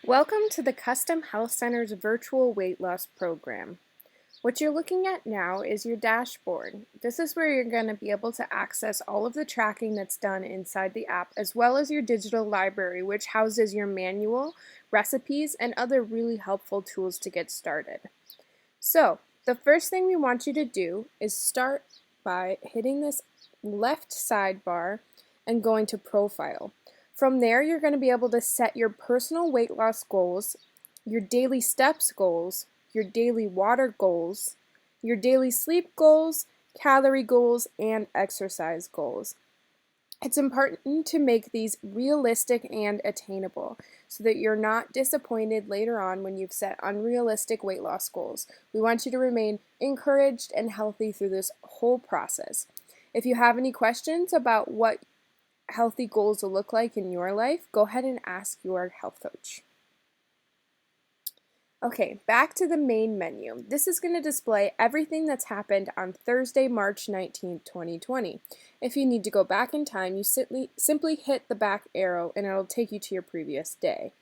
Welcome to the Custom Health Center's virtual weight loss program. What you're looking at now is your dashboard. This is where you're going to be able to access all of the tracking that's done inside the app, as well as your digital library, which houses your manual, recipes, and other really helpful tools to get started. So, the first thing we want you to do is start by hitting this left sidebar and going to Profile. From there, you're going to be able to set your personal weight loss goals, your daily steps goals, your daily water goals, your daily sleep goals, calorie goals, and exercise goals. It's important to make these realistic and attainable so that you're not disappointed later on when you've set unrealistic weight loss goals. We want you to remain encouraged and healthy through this whole process. If you have any questions about what healthy goals will look like in your life, go ahead and ask your health coach. Okay, back to the main menu. This is going to display everything that's happened on Thursday, March 19th, 2020. If you need to go back in time, you simply hit the back arrow and it'll take you to your previous day.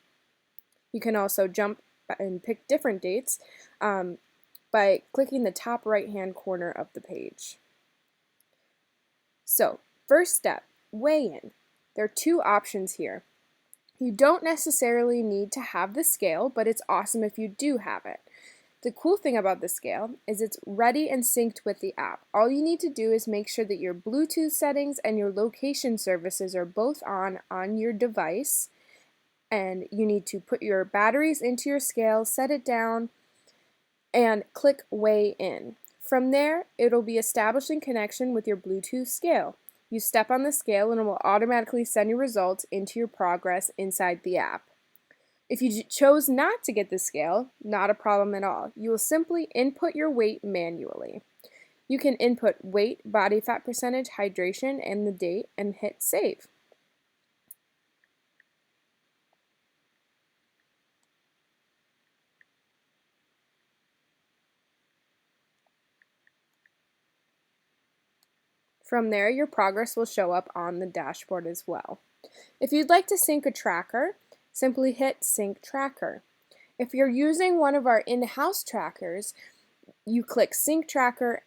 You can also jump and pick different dates by clicking the top right-hand corner of the page. So, first step, weigh in. There are two options here. You don't necessarily need to have the scale, but it's awesome if you do have it. The cool thing about the scale is it's ready and synced with the app. All you need to do is make sure that your Bluetooth settings and your location services are both on your device, and you need to put your batteries into your scale, set it down, and click weigh in. From there, it'll be establishing connection with your Bluetooth scale. You step on the scale and it will automatically send your results into your progress inside the app. If you chose not to get the scale, not a problem at all. You will simply input your weight manually. You can input weight, body fat percentage, hydration, and the date, and hit save. From there, your progress will show up on the dashboard as well. If you'd like to sync a tracker, simply hit Sync Tracker. If you're using one of our in-house trackers, you click Sync Tracker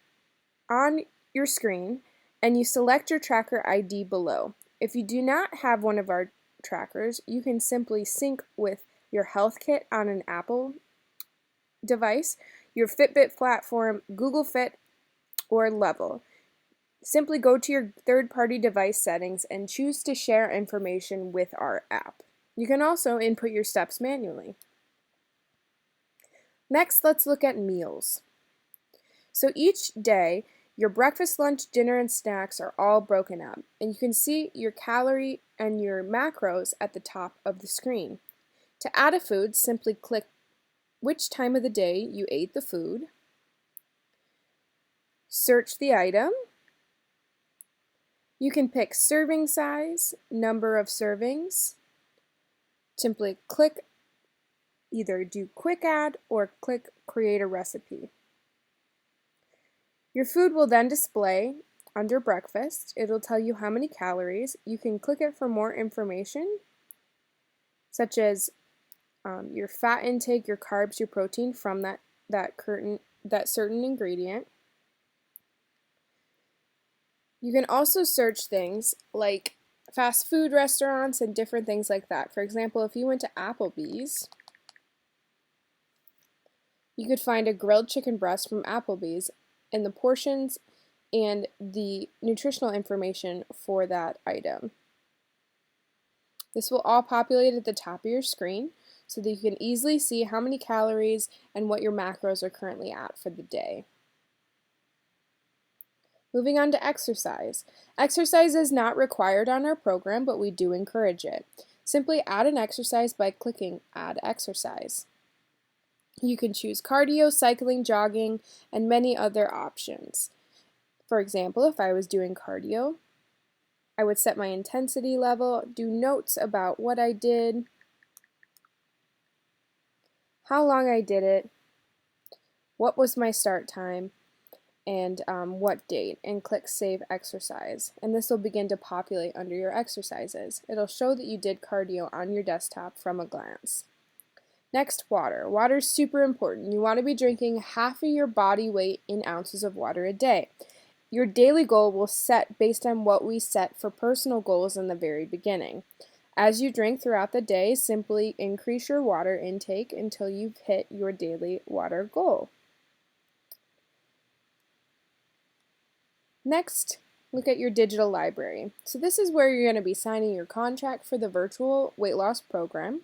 on your screen and you select your tracker ID below. If you do not have one of our trackers, you can simply sync with your health kit on an Apple device, your Fitbit platform, Google Fit, or Level. Simply go to your third-party device settings and choose to share information with our app. You can also input your steps manually. Next, let's look at meals. So each day, your breakfast, lunch, dinner, and snacks are all broken up, and you can see your calorie and your macros at the top of the screen. To add a food, simply click which time of the day you ate the food, search the item. You can pick serving size, number of servings. Simply click either do quick add or click create a recipe. Your food will then display under breakfast. It'll tell you how many calories. You can click it for more information, such as your fat intake, your carbs, your protein from that certain ingredient. You can also search things like fast food restaurants and different things like that. For example, if you went to Applebee's, you could find a grilled chicken breast from Applebee's and the portions and the nutritional information for that item. This will all populate at the top of your screen so that you can easily see how many calories and what your macros are currently at for the day. Moving on to exercise. Exercise is not required on our program, but we do encourage it. Simply add an exercise by clicking Add Exercise. You can choose cardio, cycling, jogging, and many other options. For example, if I was doing cardio, I would set my intensity level, do notes about what I did, how long I did it, what was my start time, and what date, and click Save Exercise. And this will begin to populate under your exercises. It'll show that you did cardio on your desktop from a glance. Next, water. Water is super important. You want to be drinking half of your body weight in ounces of water a day. Your daily goal will set based on what we set for personal goals in the very beginning. As you drink throughout the day, simply increase your water intake until you've hit your daily water goal. Next, look at your digital library. So this is where you're going to be signing your contract for the virtual weight loss program,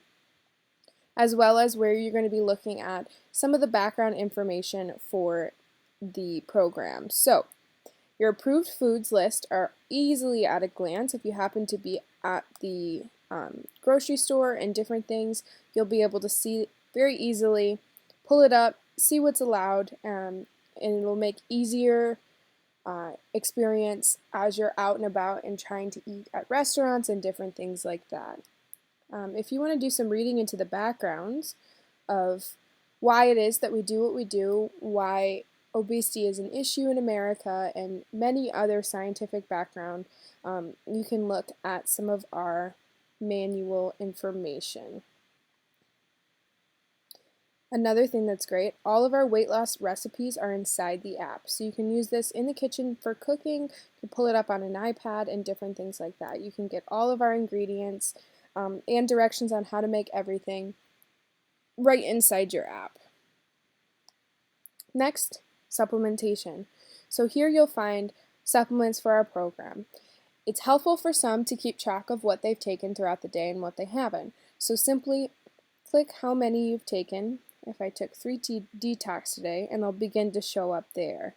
as well as where you're going to be looking at some of the background information for the program. So, your approved foods list are easily at a glance. If you happen to be at the grocery store and different things, you'll be able to see very easily, pull it up, see what's allowed, and it'll make easier experience as you're out and about and trying to eat at restaurants and different things like that. If you want to do some reading into the backgrounds of why it is that we do what we do, why obesity is an issue in America, and many other scientific background, you can look at some of our manual information. Another thing that's great, all of our weight loss recipes are inside the app. So you can use this in the kitchen for cooking, you can pull it up on an iPad and different things like that. You can get all of our ingredients and directions on how to make everything right inside your app. Next, supplementation. So here you'll find supplements for our program. It's helpful for some to keep track of what they've taken throughout the day and what they haven't. So simply click how many you've taken. If I took 3 detox today, and they'll begin to show up there.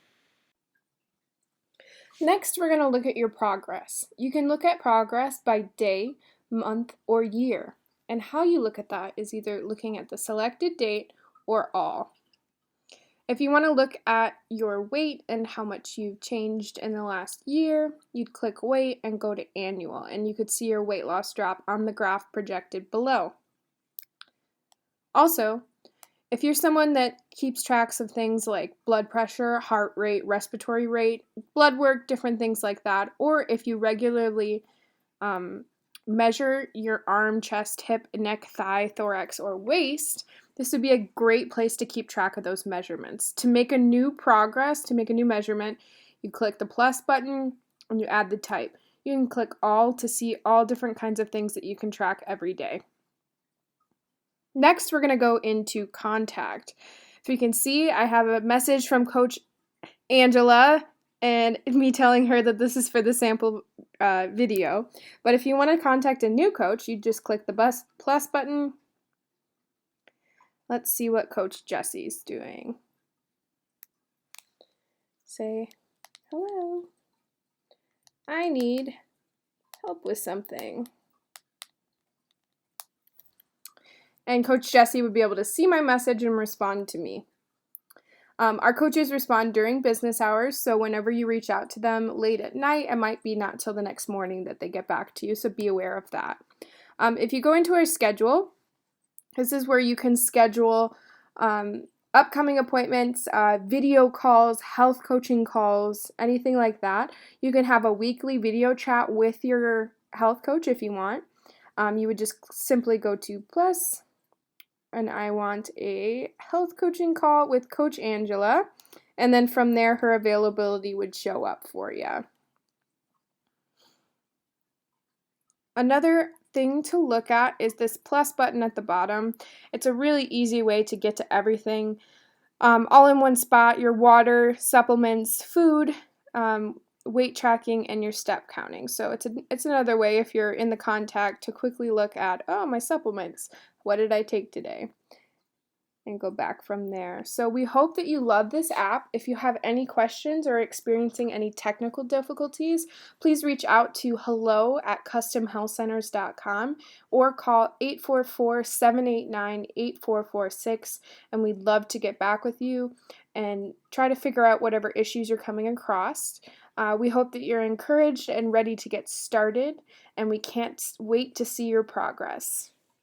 Next, we're going to look at your progress. You can look at progress by day, month, or year. And how you look at that is either looking at the selected date or all. If you want to look at your weight and how much you've changed in the last year, you'd click weight and go to annual, and you could see your weight loss drop on the graph projected below. Also, if you're someone that keeps tracks of things like blood pressure, heart rate, respiratory rate, blood work, different things like that, or if you regularly measure your arm, chest, hip, neck, thigh, thorax, or waist, this would be a great place to keep track of those measurements. To make a new progress, to make a new measurement, you click the plus button and you add the type. You can click all to see all different kinds of things that you can track every day. Next, we're going to go into contact. So you can see I have a message from Coach Angela and me telling her that this is for the sample video. But if you want to contact a new coach, you just click the plus button. Let's see what Coach Jesse's doing. Say, hello, I need help with something. And Coach Jesse would be able to see my message and respond to me. Our coaches respond during business hours, so whenever you reach out to them late at night, it might be not till the next morning that they get back to you, so be aware of that. If you go into our schedule, this is where you can schedule upcoming appointments, video calls, health coaching calls, anything like that. You can have a weekly video chat with your health coach if you want. You would just simply go to plus, and I want a health coaching call with Coach Angela, and then from there her availability would show up for you. Another thing to look at is this plus button at the bottom. It's a really easy way to get to everything all in one spot: your water, supplements, food, weight tracking, and your step counting. So it's another way, if you're in the contact, to quickly look at, oh, my supplements, what did I take today? And go back from there. So we hope that you love this app. If you have any questions or experiencing any technical difficulties, please reach out to hello@customhealthcenters.com or call 844-789-8446, and we'd love to get back with you and try to figure out whatever issues you're coming across. We hope that you're encouraged and ready to get started, and we can't wait to see your progress.